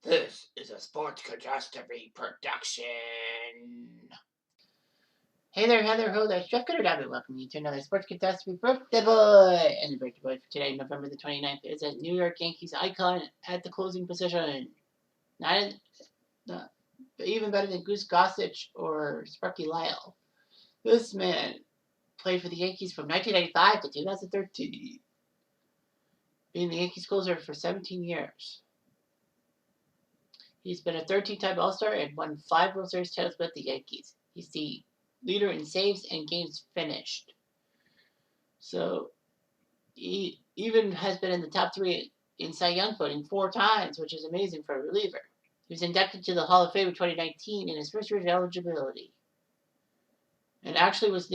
This is a Sports Catastrophe production. Hey there, ho there, Jeff Cutter, welcome you to another Sports Catastrophe Birthday Boy. And the birthday boy for today, November the 29th, is a New York Yankees icon at the closing position. Not even better than Goose Gossage or Sparky Lyle. This man played for the Yankees from 1995 to 2013, being the Yankees closer for 17 years. He's been a 13-time All-Star and won 5 World Series titles with the Yankees. He's the leader in saves and games finished. So he even has been in the top 3 in Cy Young voting 4 times, which is amazing for a reliever. He was inducted to the Hall of Fame in 2019 in his first year of eligibility, and actually was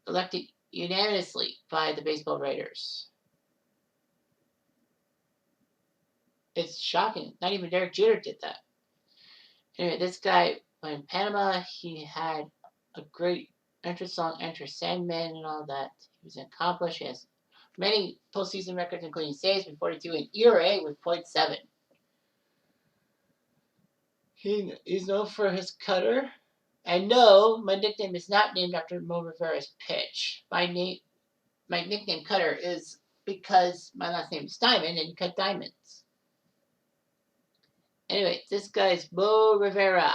elected unanimously by the baseball writers. It's shocking. Not even Derek Jeter did that. Anyway, this guy, in Panama, he had a great entrance song, Enter Sandman, and all that. He was accomplished. He has many postseason records, including saves with 42 and ERA with .7. He's known for his cutter. And no, my nickname is not named after Mo Rivera's pitch. My nickname Cutter is because my last name is Diamond and you cut diamonds. Anyway, this guy's Mo Rivera,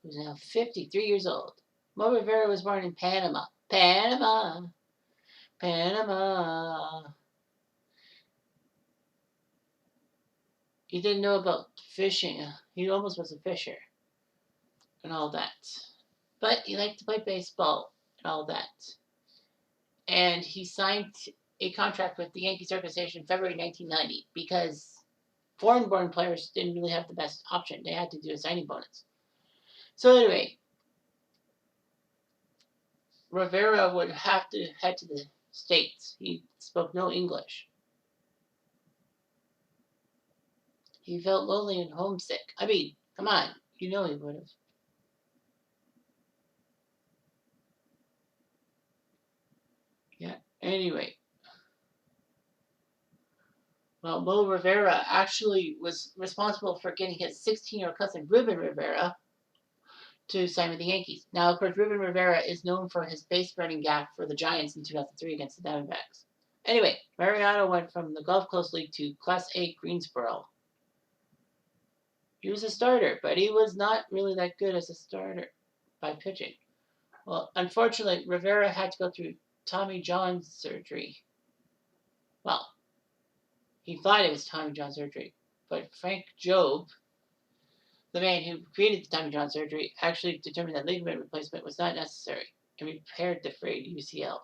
who's now 53 years old. Mo Rivera was born in Panama. Panama. He didn't know about fishing. He almost was a fisher and all that. But he liked to play baseball and all that. And he signed a contract with the Yankees organization in February 1990 because foreign-born players didn't really have the best option. They had to do a signing bonus. So anyway, Rivera would have to head to the States. He spoke no English. He felt lonely and homesick. I mean, come on, you know he would have. Yeah, anyway. Well, Mo Rivera actually was responsible for getting his 16-year-old cousin, Ruben Rivera, to sign with the Yankees. Now, of course, Ruben Rivera is known for his base-running gaffe for the Giants in 2003 against the Diamondbacks. Anyway, Mariano went from the Gulf Coast League to Class A Greensboro. He was a starter, but he was not really that good as a starter by pitching. Well, unfortunately, Rivera had to go through Tommy John surgery. Well, he thought it was Tommy John surgery, but Frank Jobe, the man who created the Tommy John surgery, actually determined that ligament replacement was not necessary and repaired the frayed UCL.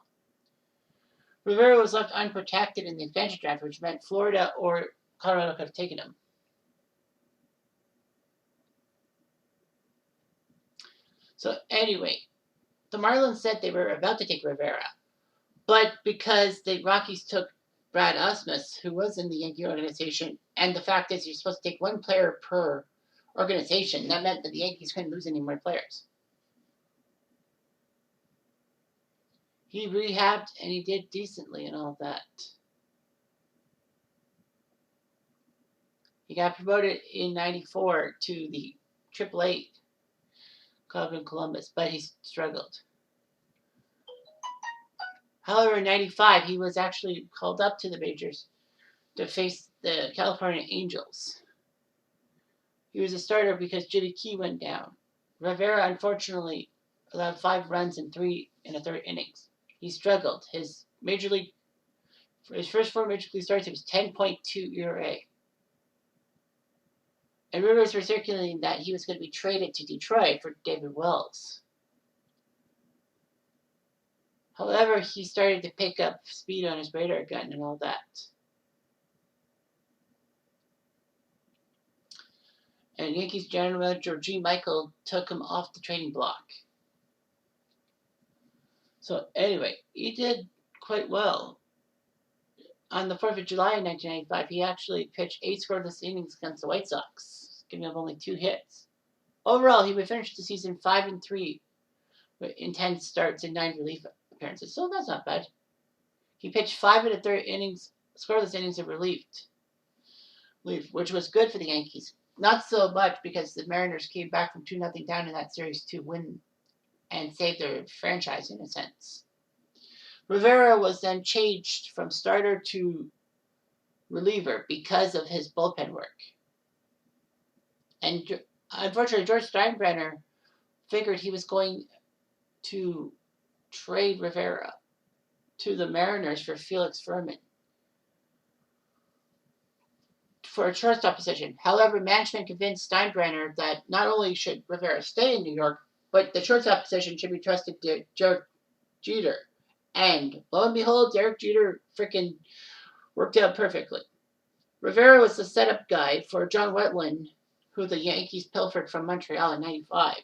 Rivera was left unprotected in the expansion draft, which meant Florida or Colorado could have taken him. So anyway, the Marlins said they were about to take Rivera, but because the Rockies took Brad Ausmus, who was in the Yankee organization, and the fact is you're supposed to take 1 player per organization, that meant that the Yankees couldn't lose any more players. He rehabbed and he did decently and all that. He got promoted in '94 to the AAA club in Columbus, but he struggled. However, in '95, he was actually called up to the majors to face the California Angels. He was a starter because Jimmy Key went down. Rivera, unfortunately, allowed 5 runs in 3 1/3 innings. He struggled. For his first 4 major league starts, it was 10.2 ERA. And rumors were circulating that he was going to be traded to Detroit for David Wells. However, he started to pick up speed on his radar gun and all that. And Yankees general manager G. Michael took him off the trading block. So anyway, he did quite well. On the 4th of July in 1995, he actually pitched 8 scoreless innings against the White Sox, giving up only 2 hits. Overall, he would finish the season 5-3 in 10 starts and 9 relief appearances. So that's not bad. He pitched 5 1/3 innings, scoreless innings of relief, which was good for the Yankees. not so much because the Mariners came back from 2-0 down in that series to win and save their franchise in a sense. Rivera was then changed from starter to reliever because of his bullpen work. And unfortunately, George Steinbrenner figured he was going to trade Rivera to the Mariners for Felix Fermin for a shortstop position. However, management convinced Steinbrenner that not only should Rivera stay in New York, but the shortstop position should be trusted to Derek Jeter. And lo and behold, Derek Jeter freaking worked out perfectly. Rivera was the setup guy for John Wetland, who the Yankees pilfered from Montreal in '95.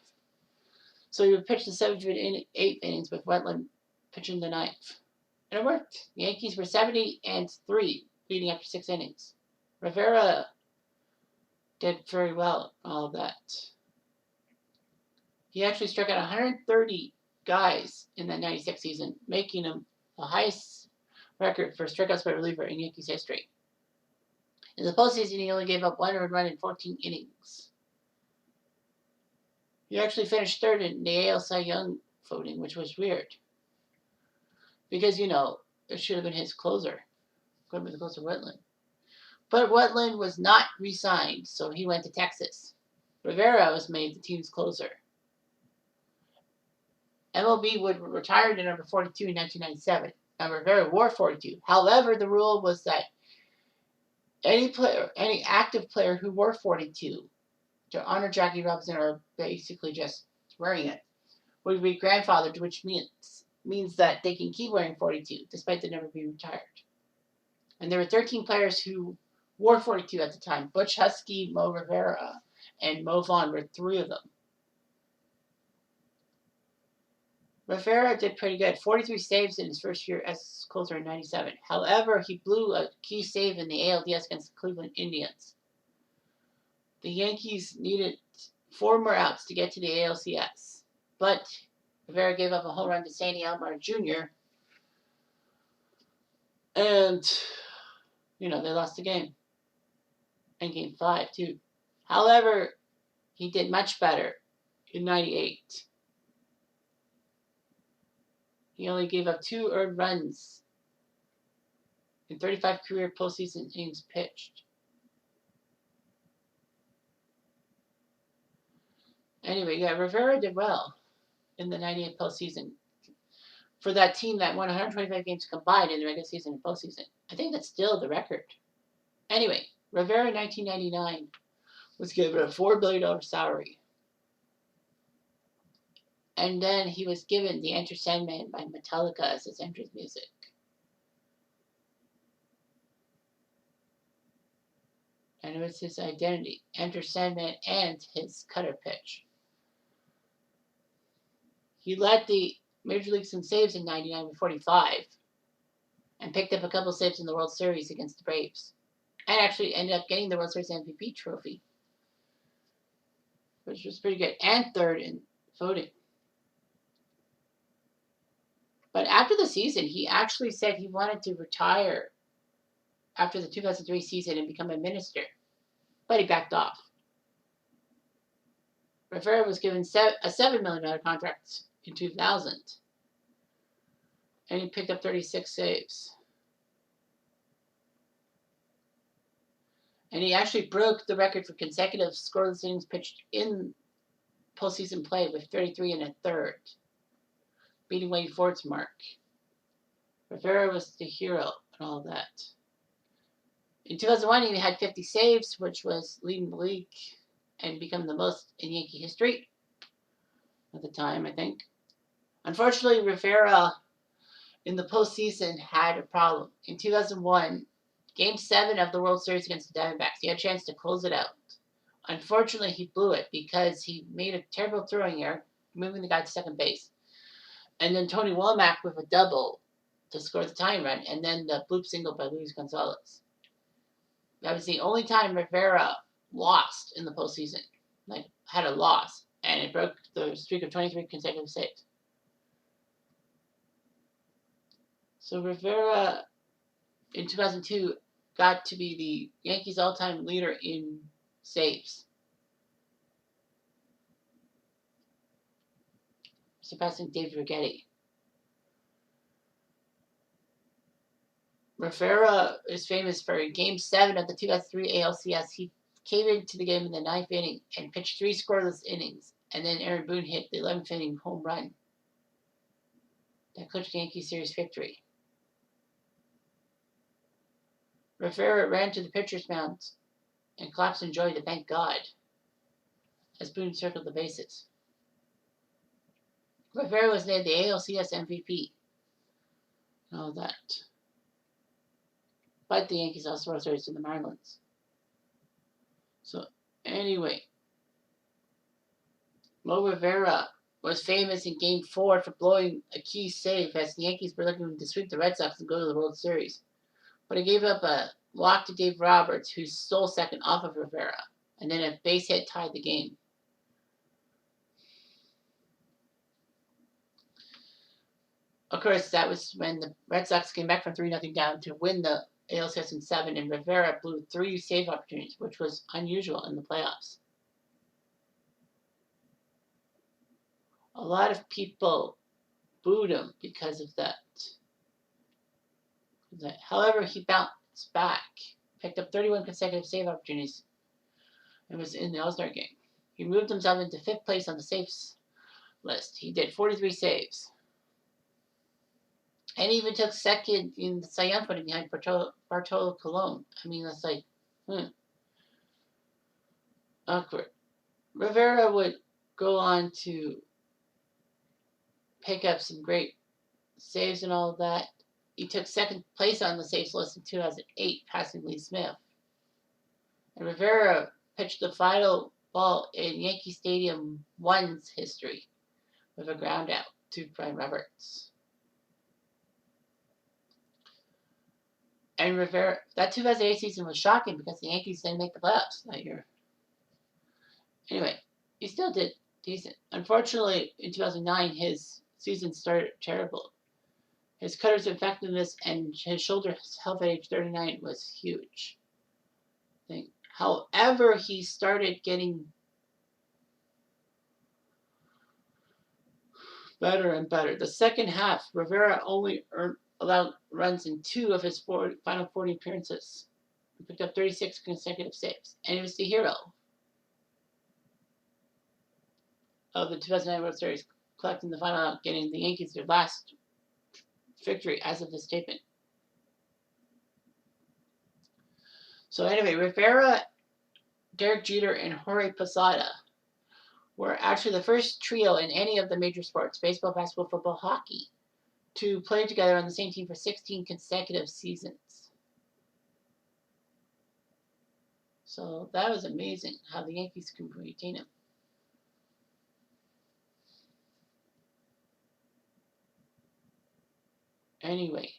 So he would pitch the 7th and 8th innings with Wetland pitching the 9th. And it worked. The Yankees were 70-3 leading after 6 innings. Rivera did very well in all of that. He actually struck out 130 guys in that 96 season, making him the highest record for strikeouts by reliever in Yankees history. In the postseason, he only gave up 1 earned run in 14 innings. He actually finished third in the AL Cy Young voting, which was weird. Because, it should have been his closer. Could have been the closer, Wetland. But Wetland was not re-signed, so he went to Texas. Rivera was made the team's closer. MLB would retire to number 42 in 1997. Now, Rivera wore 42. However, the rule was that any active player who wore 42 to honor Jackie Robinson or basically just wearing it would be grandfathered, which means that they can keep wearing 42 despite them never being retired. And there were 13 players who wore 42 at the time. Butch Husky, Mo Rivera, and Mo Vaughn were 3 of them. Rivera did pretty good. 43 saves in his first year as closer in '97. However, he blew a key save in the ALDS against the Cleveland Indians. The Yankees needed 4 more outs to get to the ALCS. But Rivera gave up a home run to Sandy Alomar Jr. And, they lost the game. And game 5, too. However, he did much better in '98. He only gave up 2 earned runs in 35 career postseason innings pitched. Anyway, Rivera did well in the '98 postseason for that team that won 125 games combined in the regular season and postseason. I think that's still the record. Anyway, Rivera in 1999 was given a $4 billion salary. And then he was given the Enter Sandman by Metallica as his entrance music. And it was his identity, Enter Sandman, and his cutter pitch. He led the Major Leagues in saves in '99 with 45 and picked up a couple saves in the World Series against the Braves. And actually ended up getting the World Series MVP trophy, which was pretty good, and 3rd in voting. But after the season, he actually said he wanted to retire after the 2003 season and become a minister. But he backed off. Rivera was given a $7 million contract in 2000. And he picked up 36 saves. And he actually broke the record for consecutive scoreless innings pitched in postseason play with 33 1/3, beating Wade Ford's mark. Rivera was the hero and all that. In 2001, he had 50 saves, which was leading the league and become the most in Yankee history at the time, I think. Unfortunately, Rivera in the postseason had a problem. In 2001, Game 7 of the World Series against the Diamondbacks, he had a chance to close it out. Unfortunately, he blew it because he made a terrible throwing error, moving the guy to second base. And then Tony Womack with a double to score the tying run, and then the bloop single by Luis Gonzalez. That was the only time Rivera lost in the postseason. Had a loss, and it broke the streak of 23 consecutive saves. So Rivera, in 2002, got to be the Yankees' all-time leader in saves. surpassing Dave Righetti. Rivera is famous for Game 7 of the 2003 ALCS. He came into the game in the 9th inning and pitched 3 scoreless innings, and then Aaron Boone hit the 11th inning home run that clinched the Yankee series victory. Rivera ran to the pitcher's mound and clapped in joy to thank God as Boone circled the bases. Rivera was named the ALCS MVP. All that. But the Yankees also lost to the Marlins. So, anyway, Mo Rivera was famous in Game 4 for blowing a key save as the Yankees were looking to sweep the Red Sox and go to the World Series. But he gave up a walk to Dave Roberts, who stole second off of Rivera, and then a base hit tied the game. Of course, that was when the Red Sox came back from 3-0 down to win the ALCS in 7, and Rivera blew 3 save opportunities, which was unusual in the playoffs. A lot of people booed him because of that. However, he bounced back, picked up 31 consecutive save opportunities, and was in the All-Star game. He moved himself into 5th place on the saves list. He did 43 saves. And even took second in the Cy Young voting behind Bartolo Colon. I mean, that's like, awkward. Rivera would go on to pick up some great saves and all of that. He took 2nd place on the saves list in 2008, passing Lee Smith. And Rivera pitched the final ball in Yankee Stadium 1's history with a ground out to Brian Roberts. And Rivera, that 2008 season was shocking because the Yankees didn't make the playoffs that year. Anyway, he still did decent. Unfortunately, in 2009, his season started terrible. His cutter's effectiveness and his shoulder health at age 39 was huge. However, he started getting better and better. The second half, Rivera only allowed runs in 2 of his final 40 appearances. He picked up 36 consecutive saves, and he was the hero of the 2009 World Series, collecting the final out, getting the Yankees their last victory as of this statement. So anyway, Rivera, Derek Jeter, and Jorge Posada were actually the first trio in any of the major sports, baseball, basketball, football, hockey, to play together on the same team for 16 consecutive seasons. So that was amazing how the Yankees could retain him. Anyway,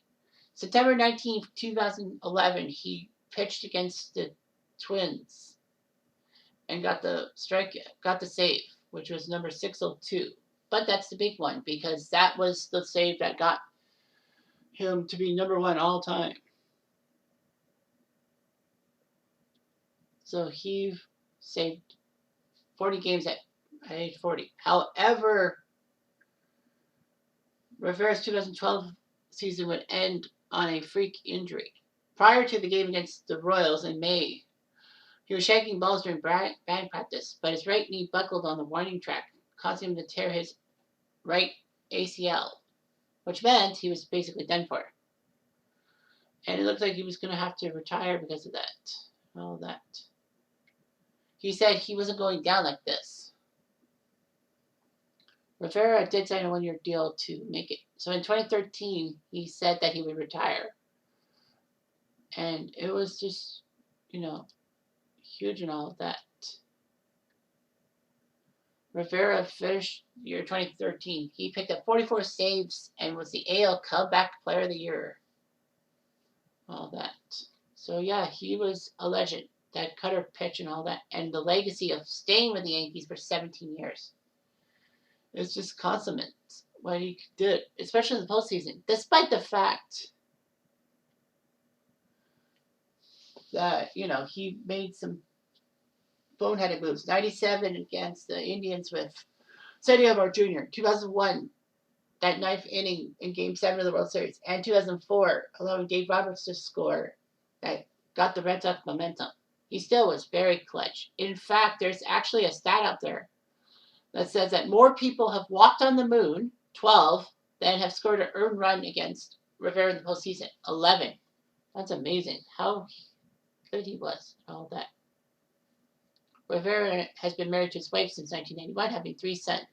September 19th, 2011, he pitched against the Twins and got the save, which was number 602. But that's the big one because that was the save that got him to be number 1 all time. So he saved 40 games at age 40. However, Rivera's 2012 season would end on a freak injury. Prior to the game against the Royals in May, he was shaking balls during batting practice, but his right knee buckled on the warning track, causing him to tear his right ACL, which meant he was basically done for. And it looked like he was going to have to retire because of that. All that. He said he wasn't going down like this. Rivera did sign a 1-year deal to make it. So in 2013, he said that he would retire. And it was just, huge and all of that. Rivera finished year 2013. He picked up 44 saves and was the AL Comeback Player of the Year. All that. So yeah, he was a legend. That cutter pitch and all that. And the legacy of staying with the Yankees for 17 years. It's just consummate what he did, especially in the postseason. Despite the fact that, he made some boneheaded moves. 97 against the Indians with Sandy Alomar Jr., 2001, that ninth inning in Game 7 of the World Series, and 2004, allowing Dave Roberts to score that got the Red Sox momentum. He still was very clutch. In fact, there's actually a stat out there that says that more people have walked on the moon, 12, than have scored an earned run against Rivera in the postseason, 11. That's amazing how good he was, all that. Rivera has been married to his wife since 1991, having 3 sons.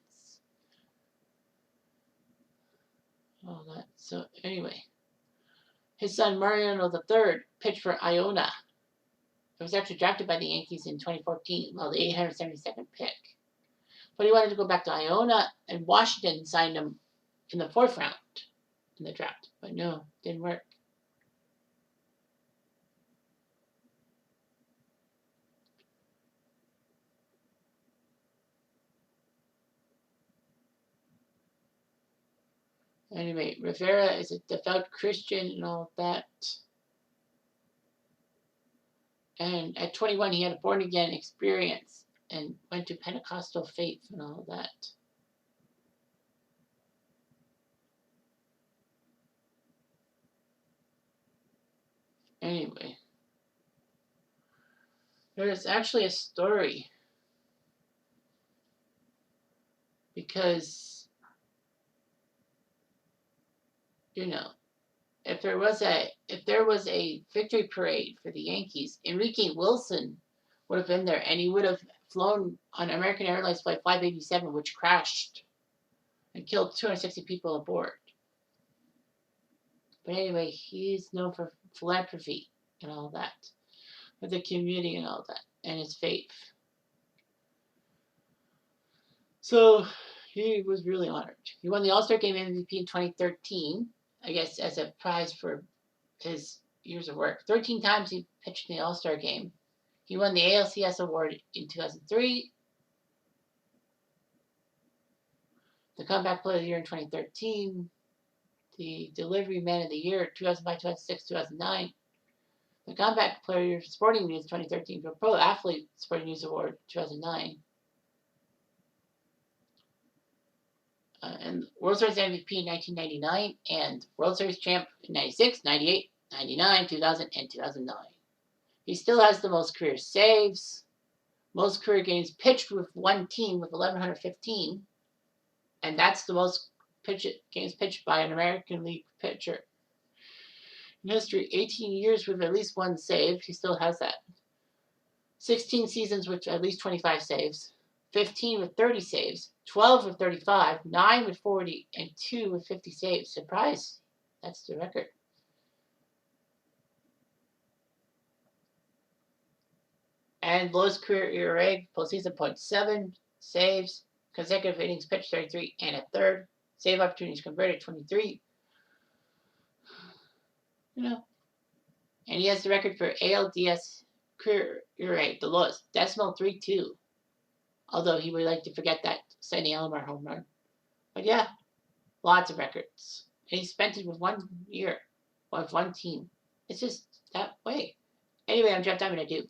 All that. So anyway, his son Mariano III pitched for Iona. He was actually drafted by the Yankees in 2014, well, the 872nd pick. But he wanted to go back to Iona, and Washington signed him in the 4th round in the draft. But no, didn't work. Anyway, Rivera is a devout Christian and all that. And at 21, he had a born-again experience and went to Pentecostal faith and all that. Anyway, there's actually a story because, you know, if there was a victory parade for the Yankees, Enrique Wilson would have been there, and he would have flown on American Airlines Flight 587, which crashed and killed 260 people aboard. But anyway, he's known for philanthropy and all that, for the community and all that, and his faith. So he was really honored. He won the All-Star Game MVP in 2013, I guess as a prize for his years of work. 13 times he pitched in the All-Star Game. He won the ALCS award in 2003, the Comeback Player of the Year in 2013, the Delivery Man of the Year 2005, 2006, 2009, the Comeback Player of the Year Sporting News 2013, the Pro Athlete Sporting News Award 2009, and World Series MVP in 1999, and World Series Champ in 96, 98, 99, 2000, and 2009. He still has the most career saves, most career games pitched with one team with 1,115, and that's the most games pitched by an American League pitcher in history. 18 years with at least one save. He still has that. 16 seasons with at least 25 saves. 15 with 30 saves. 12 with 35. 9 with 40. And 2 with 50 saves. Surprise. That's the record. And lowest career ERA, postseason 0.7, saves, consecutive innings pitched 33 and a third, save opportunities converted 23. You know, and he has the record for ALDS career ERA, the lowest, 0.32. Although he would like to forget that Sandy Alomar home run. But yeah, lots of records. And he spent it with 1 year, with one team. It's just that way. Anyway, I'm Jeff Diamond. I do.